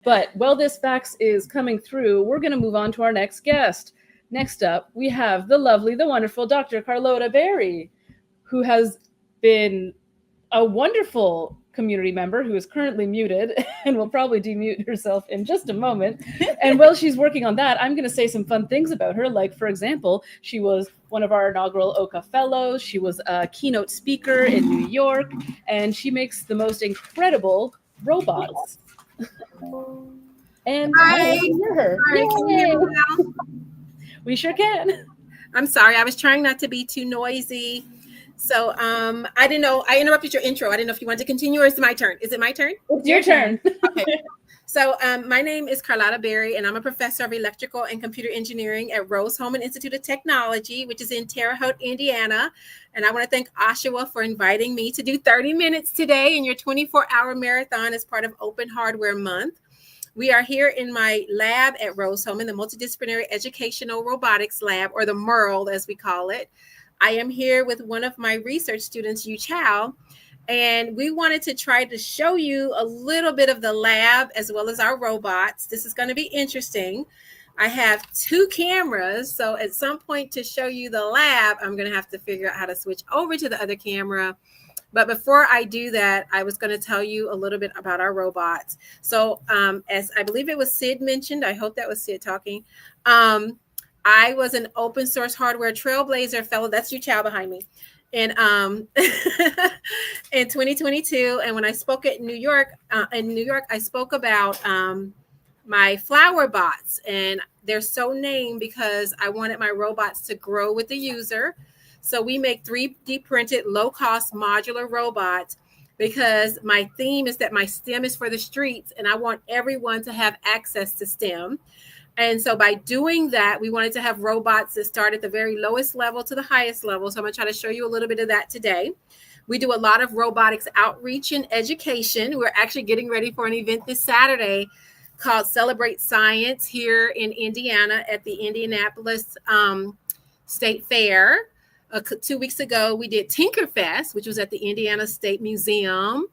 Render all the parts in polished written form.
But while this fax is coming through, we're going to move on to our next guest. Next up, we have the lovely, the wonderful Dr. Carlota Berry, who has been a wonderful community member who is currently muted and will probably demute herself in just a moment. And while she's working on that, I'm going to say some fun things about her. Like, for example, she was one of our inaugural OCA fellows. She was a keynote speaker in New York, and she makes the most incredible robots. And hi, hear her. Sorry, can you hear me now? We sure can. I'm sorry, I was trying not to be too noisy. So I didn't know, I interrupted your intro. I didn't know if you wanted to continue or is it my turn? Is it my turn? It's your turn. Okay. So my name is Carlotta Berry, and I'm a professor of electrical and computer engineering at Rose-Hulman Institute of Technology, which is in Terre Haute, Indiana. And I want to thank Oshawa for inviting me to do 30 minutes today in your 24-hour marathon as part of Open Hardware Month. We are here in my lab at Rose-Hulman, the Multidisciplinary Educational Robotics Lab, or the MERL as we call it. I am here with one of my research students, Yu Chow, and we wanted to try to show you a little bit of the lab as well as our robots. This is going to be interesting. I have two cameras, so at some point to show you the lab, I'm going to have to figure out how to switch over to the other camera. But before I do that, I was going to tell you a little bit about our robots. So as I believe it was Sid mentioned, I hope that was Sid talking. I was an open source hardware trailblazer fellow. That's Yu Chow behind me. And in 2022, and when I spoke at New York, I spoke about my flower bots, and they're so named because I wanted my robots to grow with the user. So we make 3D printed, low-cost modular robots because my theme is that my STEM is for the streets, and I want everyone to have access to STEM. And so by doing that, we wanted to have robots that start at the very lowest level to the highest level. So I'm going to try to show you a little bit of that today. We do a lot of robotics outreach and education. We're actually getting ready for an event this Saturday called Celebrate Science here in Indiana at the Indianapolis State Fair. 2 weeks ago, we did Tinkerfest, which was at the Indiana State Museum.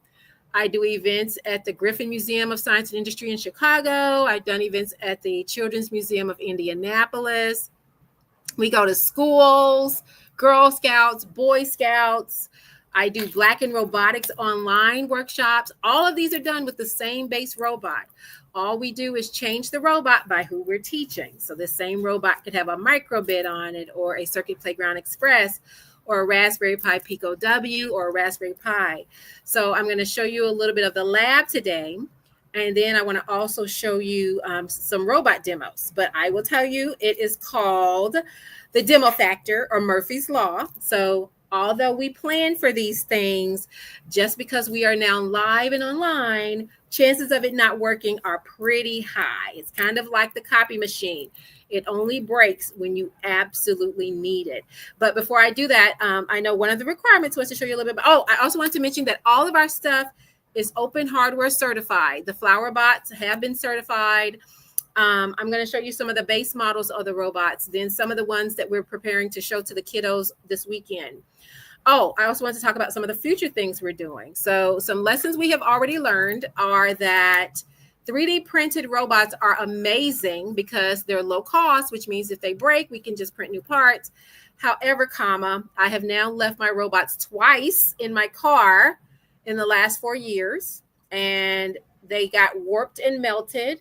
I do events at the Griffin Museum of Science and Industry in Chicago. I've done events at the Children's Museum of Indianapolis. We go to schools, Girl Scouts, Boy Scouts. I do Black in Robotics online workshops. All of these are done with the same base robot. All we do is change the robot by who we're teaching. So the same robot could have a microbit on it, or a Circuit Playground Express, or a Raspberry Pi Pico W, or a Raspberry Pi. So I'm going to show you a little bit of the lab today. And then I want to also show you some robot demos. But I will tell you, it is called the demo factor, or Murphy's Law. So although we plan for these things, just because we are now live and online, chances of it not working are pretty high. It's kind of like the copy machine. It only breaks when you absolutely need it. But before I do that, I know one of the requirements was to show you a little bit. I also want to mention that all of our stuff is open hardware certified. The flower bots have been certified. I'm going to show you some of the base models of the robots, then some of the ones that we're preparing to show to the kiddos this weekend. Oh, I also want to talk about some of the future things we're doing. So some lessons we have already learned are that 3D printed robots are amazing because they're low cost, which means if they break, we can just print new parts. However, I have now left my robots twice in my car in the last 4 years, and they got warped and melted.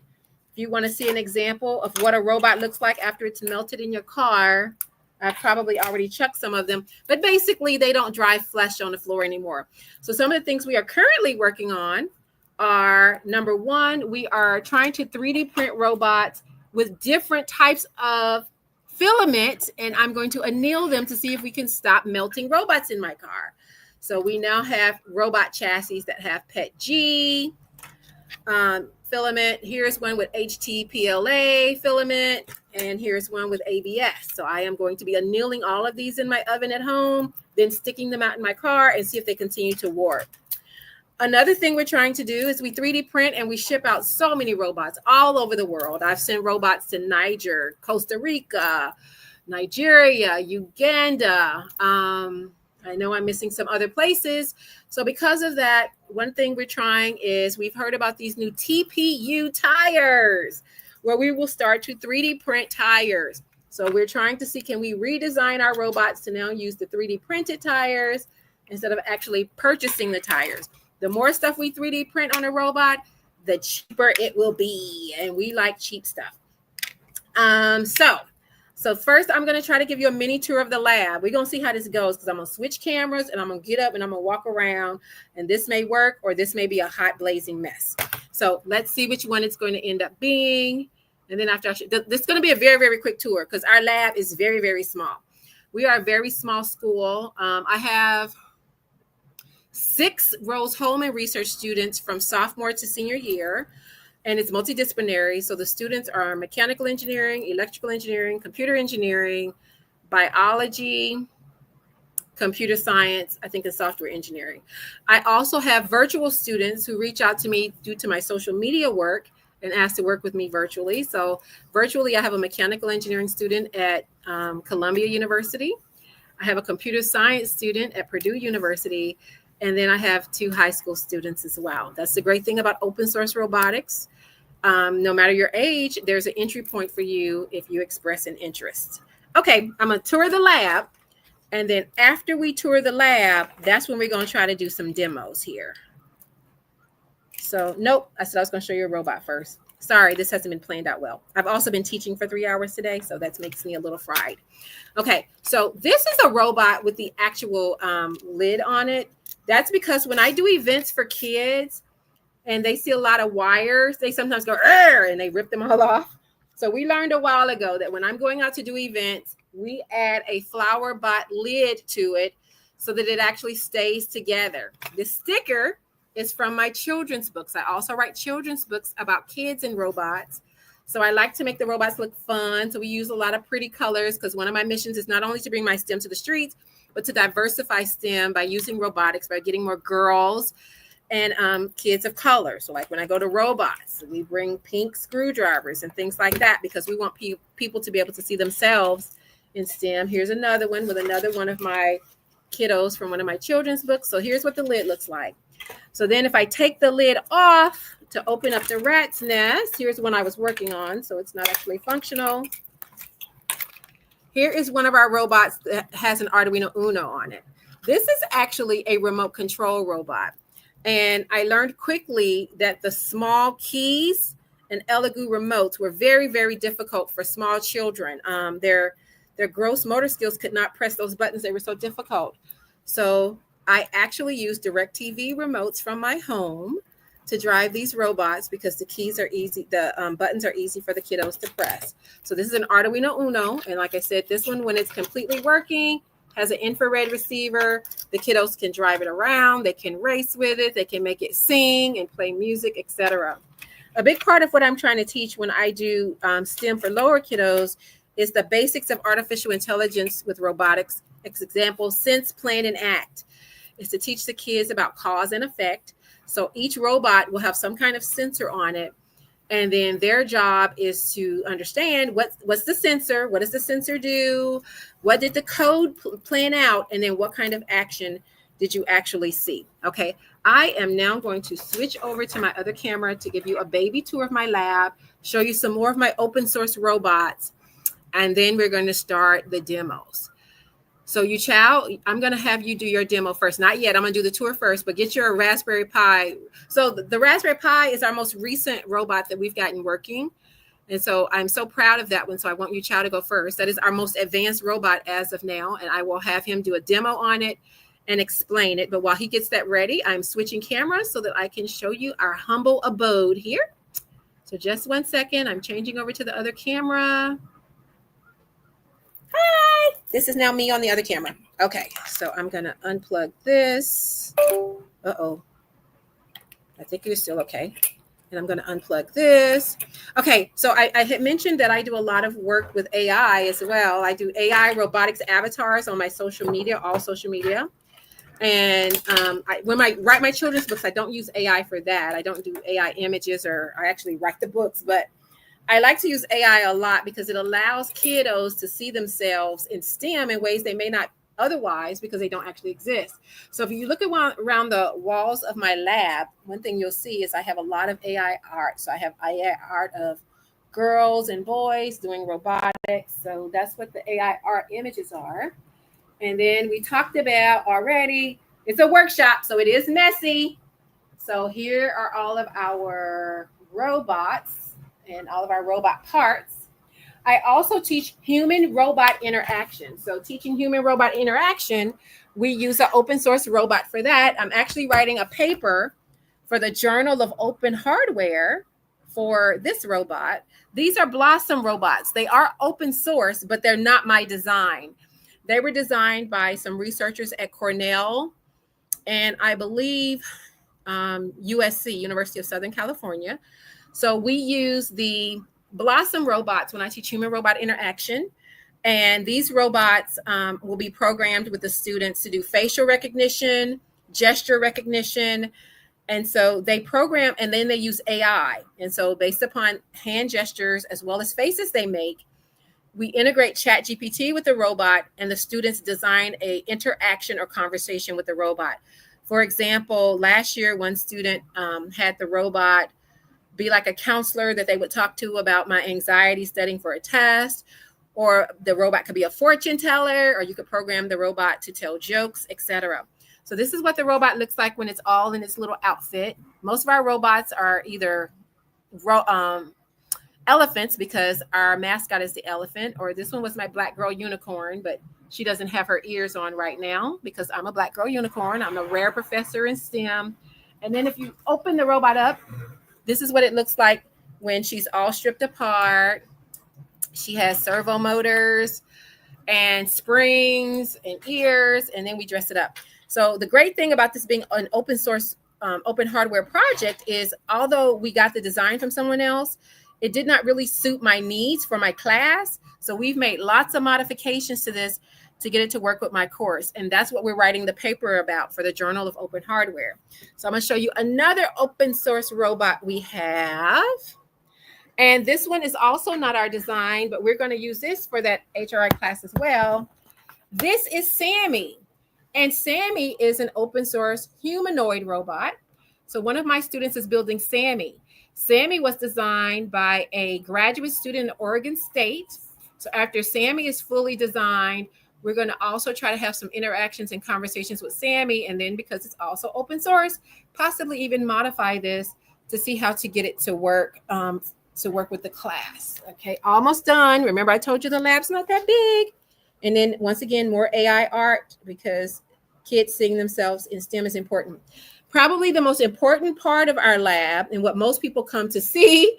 If you want to see an example of what a robot looks like after it's melted in your car, I've probably already chucked some of them, but basically they don't dry flesh on the floor anymore. So some of the things we are currently working on are, number one, we are trying to 3D print robots with different types of filament, and I'm going to anneal them to see if we can stop melting robots in my car. So we now have robot chassis that have PETG filament. Here's one with HTPLA filament, and here's one with ABS. So I am going to be annealing all of these in my oven at home, then sticking them out in my car and see if they continue to warp. Another thing we're trying to do is we 3D print and we ship out so many robots all over the world. I've sent robots to Niger, Costa Rica, Nigeria, Uganda. I I know I'm missing some other places. So because of that, one thing we're trying is we've heard about these new TPU tires where we will start to 3D print tires. So we're trying to see, can we redesign our robots to now use the 3D printed tires instead of actually purchasing the tires. The more stuff we 3D print on a robot, the cheaper it will be. And we like cheap stuff. So first, I'm going to try to give you a mini tour of the lab. We're going to see how this goes because I'm going to switch cameras and I'm going to get up and I'm going to walk around. And this may work or this may be a hot blazing mess. So let's see which one it's going to end up being. And then after, this is going to be a very, very quick tour because our lab is very, very small. We are a very small school. I have 6 Rose-Hulman research students from sophomore to senior year. And it's multidisciplinary. So the students are mechanical engineering, electrical engineering, computer engineering, biology, computer science, I think, and software engineering. I also have virtual students who reach out to me due to my social media work and ask to work with me virtually. So virtually, I have a mechanical engineering student at Columbia University. I have a computer science student at Purdue University. And then I have 2 high school students as well. That's the great thing about open source robotics. No matter your age, there's an entry point for you if you express an interest. Okay, I'm going to tour the lab. And then after we tour the lab, that's when we're going to try to do some demos here. So, nope, I said I was going to show you a robot first. Sorry, this hasn't been planned out well. I've also been teaching for 3 hours today, so that makes me a little fried. Okay, so this is a robot with the actual lid on it. That's because when I do events for kids and they see a lot of wires, they sometimes go, and they rip them all off. So we learned a while ago that when I'm going out to do events, we add a flower bot lid to it so that it actually stays together. This sticker is from my children's books. I also write children's books about kids and robots. So I like to make the robots look fun. So we use a lot of pretty colors because one of my missions is not only to bring my STEM to the streets, but to diversify STEM by using robotics, by getting more girls and kids of color. So like when I go to robots, we bring pink screwdrivers and things like that because we want people to be able to see themselves in STEM. Here's another one with another one of my kiddos from one of my children's books. So here's what the lid looks like. So then if I take the lid off to open up the rat's nest, here's one I was working on. So it's not actually functional. Here is one of our robots that has an Arduino Uno on it. This is actually a remote control robot. And I learned quickly that the small keys and Elegoo remotes were very, very difficult for small children. Their gross motor skills could not press those buttons. They were so difficult. So I actually use DirecTV remotes from my home to drive these robots because the keys are easy. The buttons are easy for the kiddos to press. So this is an Arduino Uno. And like I said, this one, when it's completely working, has an infrared receiver. The kiddos can drive it around. They can race with it. They can make it sing and play music, etc. A big part of what I'm trying to teach when I do STEM for lower kiddos is the basics of artificial intelligence with robotics. Example, sense, plan, and act. Is to teach the kids about cause and effect. So each robot will have some kind of sensor on it. And then their job is to understand what's the sensor, what does the sensor do, what did the code plan out, and then what kind of action did you actually see? Okay, I am now going to switch over to my other camera to give you a baby tour of my lab, show you some more of my open source robots, and then we're going to start the demos. So you Chow, I'm going to have you do your demo first. Not yet. I'm going to do the tour first, but get your Raspberry Pi. So the Raspberry Pi is our most recent robot that we've gotten working. And so I'm so proud of that one. So I want you Chow to go first. That is our most advanced robot as of now. And I will have him do a demo on it and explain it. But while he gets that ready, I'm switching cameras so that I can show you our humble abode here. So just 1 second. I'm changing over to the other camera. Hi, this is now me on the other camera. Okay, so I'm gonna unplug this. Uh-oh, I think you're still okay. And I'm gonna unplug this. Okay, so I had mentioned that I do a lot of work with AI as well. I do AI robotics avatars on my social media, all social media. And when I write my children's books, I don't use AI for that. I don't do AI images, or I actually write the books, but I like to use AI a lot because it allows kiddos to see themselves in STEM in ways they may not otherwise because they don't actually exist. So if you look around the walls of my lab, one thing you'll see is I have a lot of AI art. So I have AI art of girls and boys doing robotics. So that's what the AI art images are. And then we talked about already, it's a workshop, so it is messy. So here are all of our robots and all of our robot parts. I also teach human robot interaction. So teaching human robot interaction, we use an open source robot for that. I'm actually writing a paper for the Journal of Open Hardware for this robot. These are Blossom robots. They are open source, but they're not my design. They were designed by some researchers at Cornell and I believe USC, University of Southern California. So we use the Blossom robots when I teach human robot interaction. And these robots will be programmed with the students to do facial recognition, gesture recognition. And so they program and then they use AI. And so based upon hand gestures as well as faces they make, we integrate ChatGPT with the robot and the students design a interaction or conversation with the robot. For example, last year, one student had the robot be like a counselor that they would talk to about my anxiety studying for a test, or the robot could be a fortune teller, or you could program the robot to tell jokes, etc. So this is what the robot looks like when it's all in its little outfit. Most of our robots are either elephants because our mascot is the elephant, or this one was my black girl unicorn, but she doesn't have her ears on right now because I'm a black girl unicorn. I'm a rare professor in STEM. And then if you open the robot up, this is what it looks like when she's all stripped apart. She has servo motors and springs and ears, and then we dress it up. So the great thing about this being an open source, open hardware project is although we got the design from someone else, it did not really suit my needs for my class. So we've made lots of modifications to this to get it to work with my course. And that's what we're writing the paper about for the Journal of Open Hardware. So I'm going to show you another open source robot we have. And this one is also not our design, but we're going to use this for that HRI class as well. This is Sammy. And Sammy is an open source humanoid robot. So one of my students is building Sammy. Sammy was designed by a graduate student in Oregon State. So after Sammy is fully designed, we're going to also try to have some interactions and conversations with Sammy. And then because it's also open source, possibly even modify this to see how to get it to work with the class. Okay, almost done. Remember, I told you the lab's not that big. And then once again, more AI art because kids seeing themselves in STEM is important. Probably the most important part of our lab and what most people come to see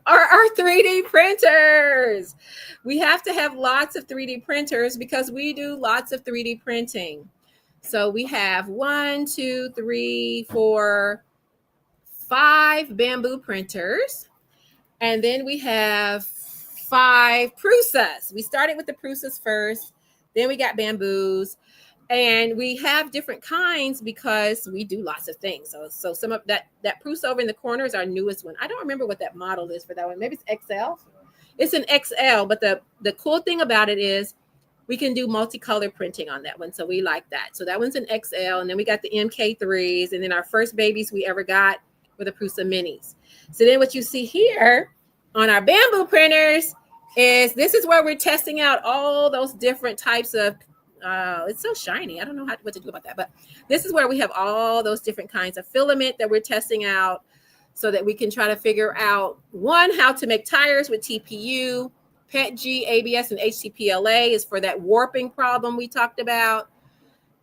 are our 3D printers. We have to have lots of 3D printers because we do lots of 3D printing. So we have 1, 2, 3, 4, 5 bamboo printers. And then we have 5 Prusas. We started with the Prusas first, then we got bamboos. And we have different kinds because we do lots of things. So some of that Prusa over in the corner is our newest one. I don't remember what that model is for that one. Maybe it's XL. It's an XL, but the cool thing about it is we can do multicolor printing on that one. So we like that. So that one's an XL. And then we got the MK3s. And then our first babies we ever got were the Prusa minis. So then what you see here on our bamboo printers is this is where we're testing out all those different types of it's so shiny. I don't know what to do about that. But this is where we have all those different kinds of filament that we're testing out so that we can try to figure out, one, how to make tires with TPU. PETG, ABS, and HTPLA is for that warping problem we talked about.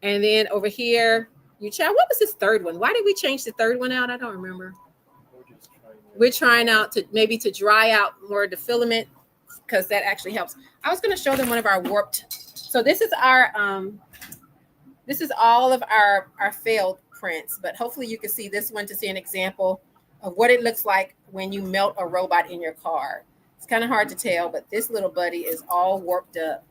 And then over here, what was this third one? Why did we change the third one out? I don't remember. We're trying out to dry out more of the filament because that actually helps. I was going to show them one of our warped. So this is all of our failed prints, but hopefully you can see this one to see an example of what it looks like when you melt a robot in your car. It's kind of hard to tell, but this little buddy is all warped up.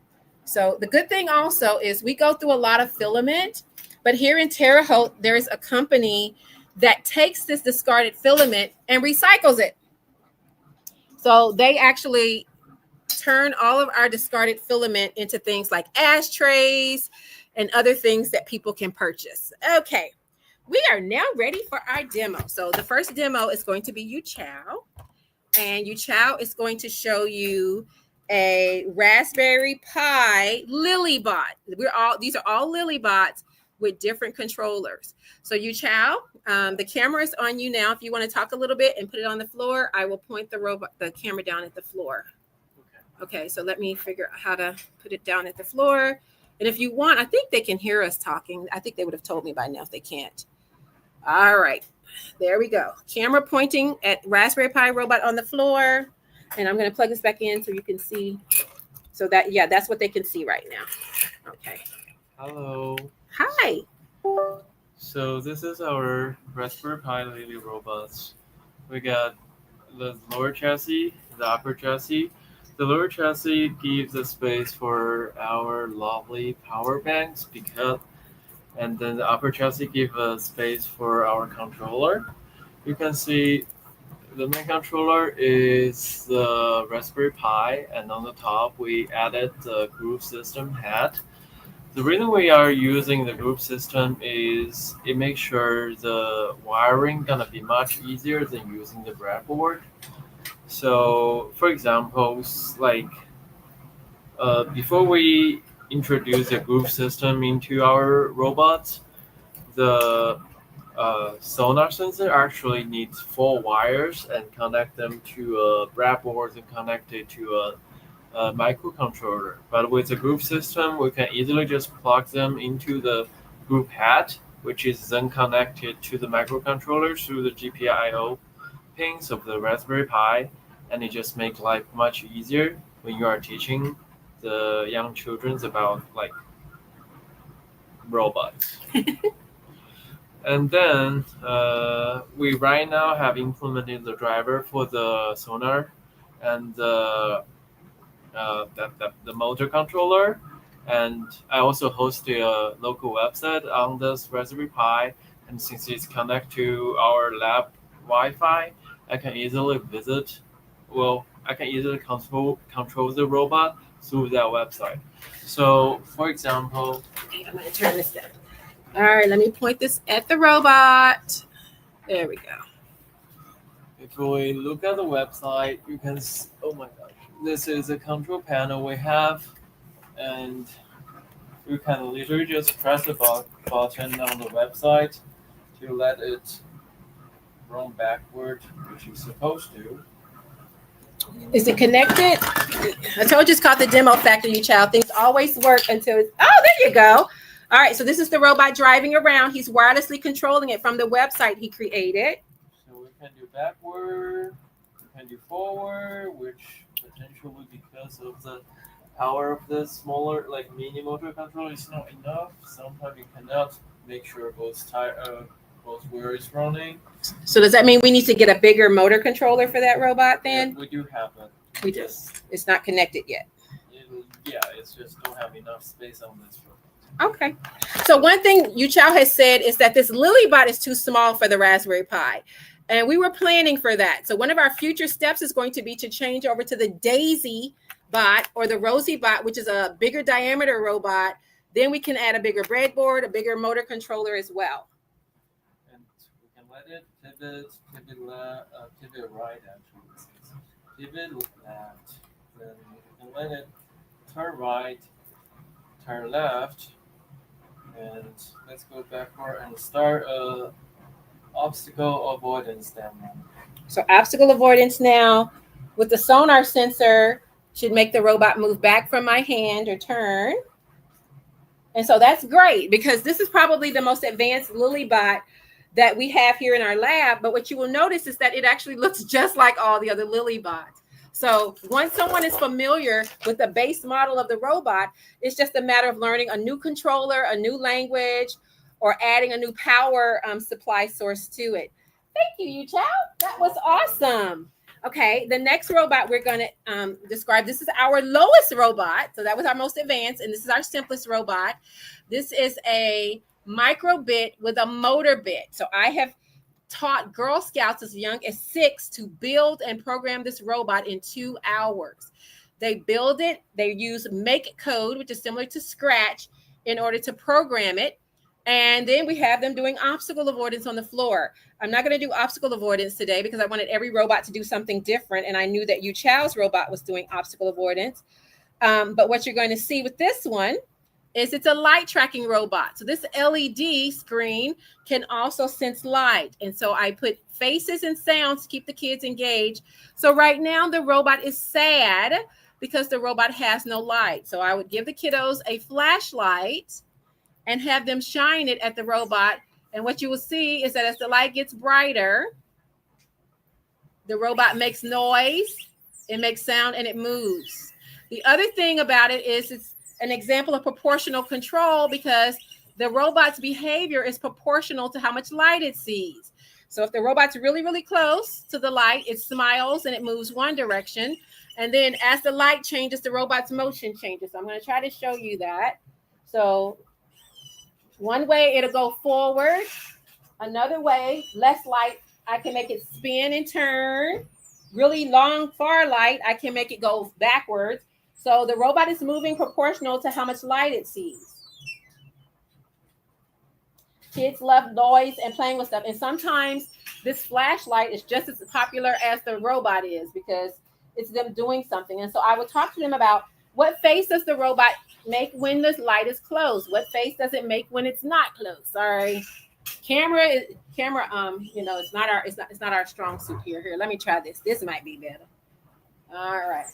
So the good thing also is we go through a lot of filament, but here in Terre Haute, there's a company that takes this discarded filament and recycles it. So they actually turn all of our discarded filament into things like ashtrays and other things that people can purchase. Okay, we are now ready for our demo. So the first demo is going to be Yu Chow, and Yu Chow is going to show you a Raspberry Pi Lilybot. These are all Lilybots with different controllers. So Yu Chow, the camera is on you now. If you want to talk a little bit and put it on the floor, I will point the camera down at the floor. Okay, so let me figure out how to put it down at the floor. And if you want, I think they can hear us talking. I think they would have told me by now if they can't. All right, there we go. Camera pointing at Raspberry Pi robot on the floor. And I'm going to plug this back in so you can see. So that, yeah, that's what they can see right now. Okay. Hello. Hi. So this is our Raspberry Pi Lily robots. We got the lower chassis, the upper chassis. The lower chassis gives a space for our lovely power banks, and then the upper chassis gives a space for our controller. You can see the main controller is the Raspberry Pi, and on the top we added the groove system head. The reason we are using the groove system is it makes sure the wiring gonna be much easier than using the breadboard. So, for example, before we introduce the groove system into our robots, the sonar sensor actually needs 4 wires and connect them to a breadboard and connect it to a microcontroller. But with the groove system, we can easily just plug them into the groove head, which is then connected to the microcontroller through the GPIO pins of the Raspberry Pi, and it just makes life much easier when you are teaching the young children about robots. And then we right now have implemented the driver for the sonar and the motor controller. And I also host a local website on this Raspberry Pi. And since it's connected to our lab Wi-Fi, I can easily control the robot through that website. So, for example, I'm going to turn this down. All right, let me point this at the robot. There we go. if we look at the website, you can oh my gosh, this is a control panel we have, and you can literally just press the button on the website to let it run backward, which it's supposed to. Is it connected? I told you it's called the demo factory, Yu Chow. Things always work until it's, oh, there you go. All right, so this is the robot driving around. He's wirelessly controlling it from the website he created. So we can do backward, we can do forward, which potentially because of the power of the smaller, mini motor controller is not enough. Sometimes you cannot make sure both wheels is running. So does that mean we need to get a bigger motor controller for that robot then? Yeah, we do have it. We do. It's not connected yet. It's just don't have enough space on this robot. Okay. So one thing Yu Chow has said is that this Lilybot is too small for the Raspberry Pi. And we were planning for that. So one of our future steps is going to be to change over to the Daisy bot or the Rosie bot, which is a bigger diameter robot. Then we can add a bigger breadboard, a bigger motor controller as well. And we can let it pivot right actually. Pivot left. Then we can let it turn right, turn left. And let's go backward and start obstacle avoidance demo. So obstacle avoidance now with the sonar sensor should make the robot move back from my hand or turn. And so that's great because this is probably the most advanced Lilybot that we have here in our lab. But what you will notice is that it actually looks just like all the other Lilybots. So once someone is familiar with the base model of the robot, it's just a matter of learning a new controller, a new language, or adding a new power supply source to it. Thank you, Yu Chow. That was awesome. Okay, the next robot we're going to describe, this is our lowest robot. So that was our most advanced, and this is our simplest robot. This is a microbit with a motor bit. So I have taught Girl Scouts as young as 6 to build and program this robot in 2 hours. They build it, they use make code, which is similar to Scratch, in order to program it. And then we have them doing obstacle avoidance on the floor. I'm not going to do obstacle avoidance today because I wanted every robot to do something different. And I knew that Yu Chao's robot was doing obstacle avoidance. But what you're going to see with this one is it's a light tracking robot. So this LED screen can also sense light. And so I put faces and sounds to keep the kids engaged. So right now the robot is sad because the robot has no light. So I would give the kiddos a flashlight and have them shine it at the robot. And what you will see is that as the light gets brighter, the robot makes noise, it makes sound, and it moves. The other thing about it is it's an example of proportional control because the robot's behavior is proportional to how much light it sees. So if the robot's really, really close to the light, it smiles and it moves one direction. And then as the light changes, the robot's motion changes. So I'm going to try to show you that. So one way it'll go forward. Another way, less light, I can make it spin and turn. Really long, far light, I can make it go backwards. So the robot is moving proportional to how much light it sees. Kids love noise and playing with stuff. And sometimes this flashlight is just as popular as the robot is because it's them doing something. And so I would talk to them about what face does the robot make when the light is closed? What face does it make when it's not closed? Sorry. Camera, it's not our strong suit here. Here, let me try this. This might be better. All right.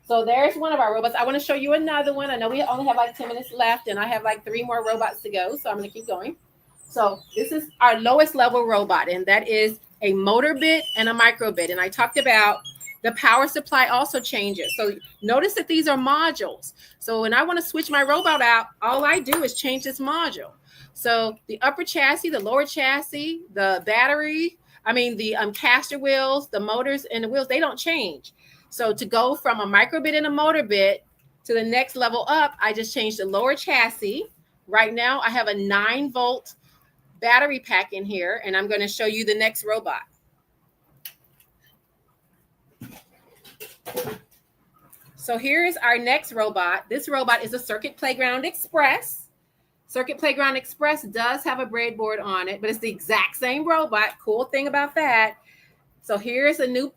So there's one of our robots. I want to show you another one. I know we only have like 10 minutes left and I have like 3 more robots to go. So I'm going to keep going. So this is our lowest level robot, and that is a motor bit and a micro bit. And I talked about the power supply also changes. So notice that these are modules. So when I want to switch my robot out, all I do is change this module. So the upper chassis, the lower chassis, the battery, the caster wheels, the motors and the wheels, they don't change. So to go from a micro bit and a motor bit to the next level up, I just changed the lower chassis. Right now I have a 9-volt battery pack in here, and I'm going to show you the next robot. So here is our next robot. This robot is a Circuit Playground Express. Circuit Playground Express does have a breadboard on it, but it's the exact same robot. Cool thing about that. So here's a new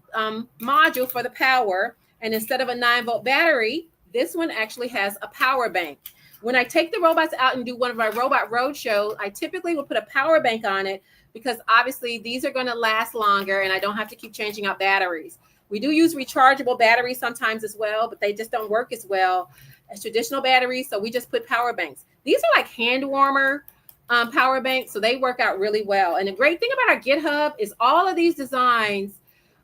module for the power. And instead of a 9-volt battery, this one actually has a power bank. When I take the robots out and do one of my robot road shows, I typically will put a power bank on it because obviously these are going to last longer and I don't have to keep changing out batteries. We do use rechargeable batteries sometimes as well, but they just don't work as well as traditional batteries. So we just put power banks. These are like hand warmer power banks, so they work out really well. And the great thing about our GitHub is all of these designs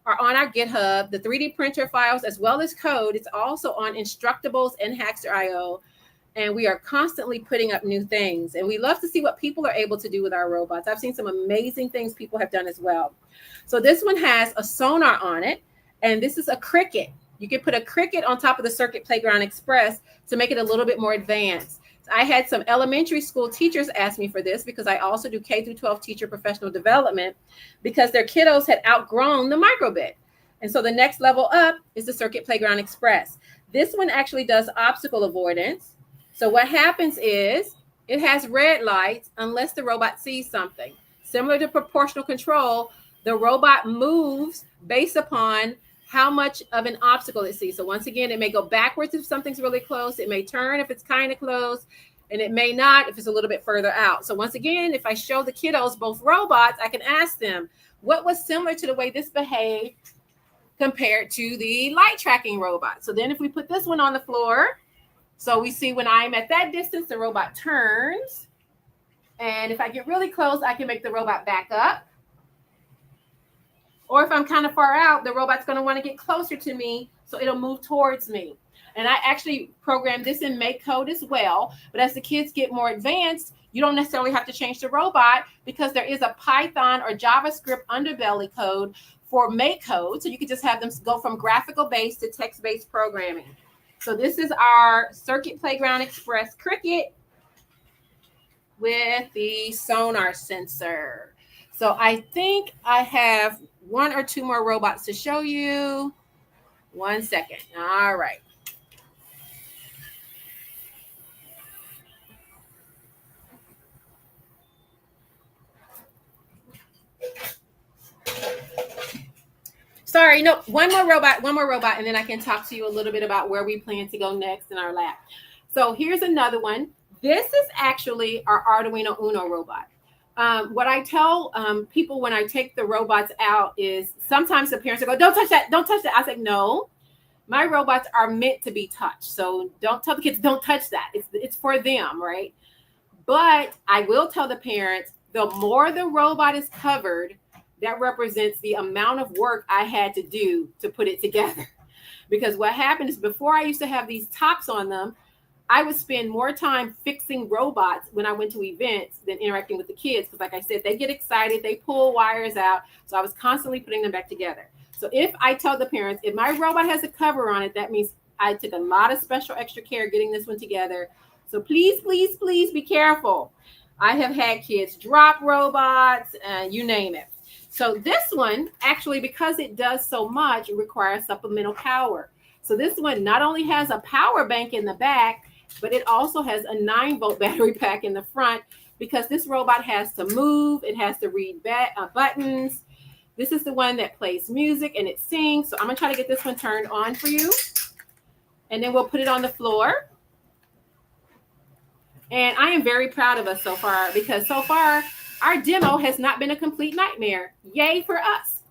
are on our GitHub, the 3D printer files as well as code. It's also on Instructables and Hackster.io. And we are constantly putting up new things. And we love to see what people are able to do with our robots. I've seen some amazing things people have done as well. So this one has a sonar on it. And this is a Cricket. You can put a Cricket on top of the Circuit Playground Express to make it a little bit more advanced. I had some elementary school teachers ask me for this because I also do K-12 teacher professional development because their kiddos had outgrown the microbit. And so the next level up is the Circuit Playground Express. This one actually does obstacle avoidance. So what happens is it has red lights unless the robot sees something. Similar to proportional control, the robot moves based upon how much of an obstacle it sees. So once again, it may go backwards if something's really close. It may turn if it's kind of close, and it may not if it's a little bit further out. So once again, if I show the kiddos both robots, I can ask them, what was similar to the way this behaved compared to the light tracking robot? So then if we put this one on the floor, so we see when I'm at that distance, the robot turns. And if I get really close, I can make the robot back up. Or if I'm kind of far out, the robot's going to want to get closer to me, so it'll move towards me. And I actually programmed this in Make code as well. But as the kids get more advanced, you don't necessarily have to change the robot because there is a Python or JavaScript underbelly code for Make code. So you can just have them go from graphical-based to text-based programming. So this is our Circuit Playground Express Cricket with the sonar sensor. So I think I have 1 or 2 more robots to show you. 1 second. All right. Sorry, no, one more robot, and then I can talk to you a little bit about where we plan to go next in our lab. So here's another one. This is actually our Arduino Uno robot. What I tell people when I take the robots out is sometimes the parents will go, don't touch that, don't touch that. I say, no, my robots are meant to be touched. So don't tell the kids, don't touch that. It's for them, right? But I will tell the parents, the more the robot is covered, that represents the amount of work I had to do to put it together. Because what happened is before I used to have these tops on them, I would spend more time fixing robots when I went to events than interacting with the kids. Because like I said, they get excited, they pull wires out. So I was constantly putting them back together. So if I tell the parents, if my robot has a cover on it, that means I took a lot of special extra care getting this one together. So please, please, please be careful. I have had kids drop robots and you name it. So this one, actually, because it does so much, it requires supplemental power. So this one not only has a power bank in the back, but it also has a 9-volt battery pack in the front because this robot has to move. It has to read buttons. This is the one that plays music and it sings. So I'm going to try to get this one turned on for you. And then we'll put it on the floor. And I am very proud of us so far because so far, our demo has not been a complete nightmare. Yay for us.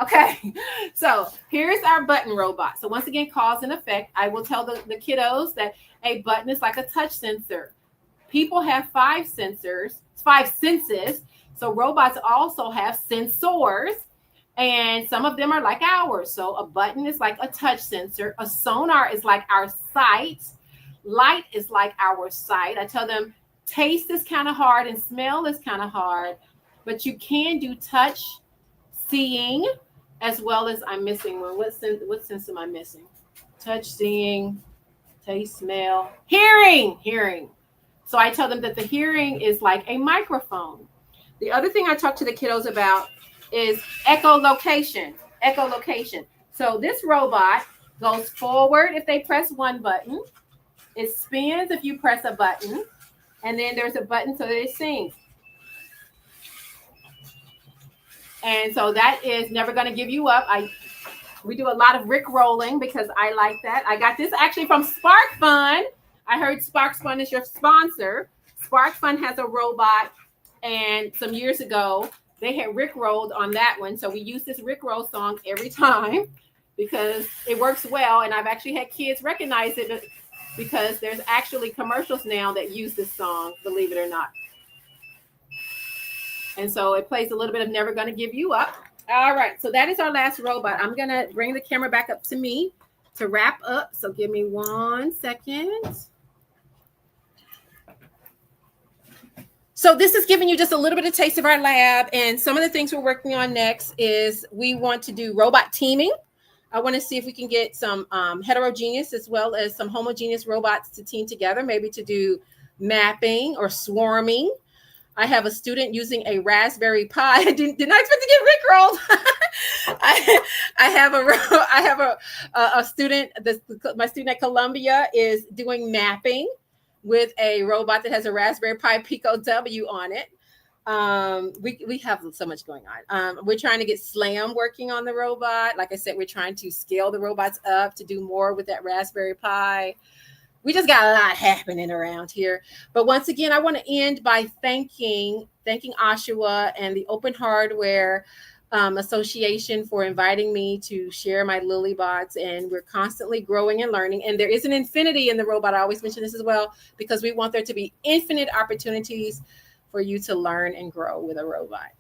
Okay, so here's our button robot. So once again, cause and effect. I will tell the kiddos that a button is like a touch sensor. People have 5 senses. So robots also have sensors. And some of them are like ours. So a button is like a touch sensor. A sonar is like our sight. Light is like our sight. I tell them, taste is kind of hard and smell is kind of hard, but you can do touch, seeing, as well as I'm missing one. What sense am I missing? Touch, seeing, taste, smell, hearing. So I tell them that the hearing is like a microphone. The other thing I talk to the kiddos about is echolocation. So this robot goes forward if they press one button. It spins if you press a button. And then there's a button so that it sings. And so that is never going to give you up. We do a lot of Rick rolling because I like that. I got this actually from Spark Fun. I heard Spark Fun is your sponsor. Spark Fun has a robot. And some years ago, they had Rick rolled on that one. So we use this Rick roll song every time because it works well. And I've actually had kids recognize it because there's actually commercials now that use this song, believe it or not. And so it plays a little bit of Never Gonna Give You Up. All right, so that is our last robot. I'm gonna bring the camera back up to me to wrap up. So give me 1 second. So this is giving you just a little bit of taste of our lab. And some of the things we're working on next is we want to do robot teaming. I want to see if we can get some heterogeneous as well as some homogeneous robots to team together, maybe to do mapping or swarming. I have a student using a Raspberry Pi. I did not expect to get Rickrolled. I have a student. My student at Columbia is doing mapping with a robot that has a Raspberry Pi Pico W on it. We have so much going on. We're trying to get SLAM working on the robot. Like I said, we're trying to scale the robots up to do more with that Raspberry Pi. We just got a lot happening around here. But once again, I want to end by thanking Oshawa and the Open Hardware Association for inviting me to share my Lilybots. And we're constantly growing and learning. And there is an infinity in the robot. I always mention this as well, because we want there to be infinite opportunities for you to learn and grow with a robot.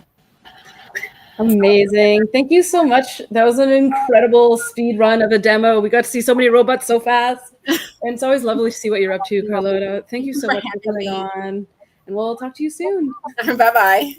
Amazing. Thank you so much. That was an incredible speed run of a demo. We got to see so many robots so fast. And it's always lovely to see what you're up to, Carlota. Thank you so much for coming on. And we'll talk to you soon. Bye-bye.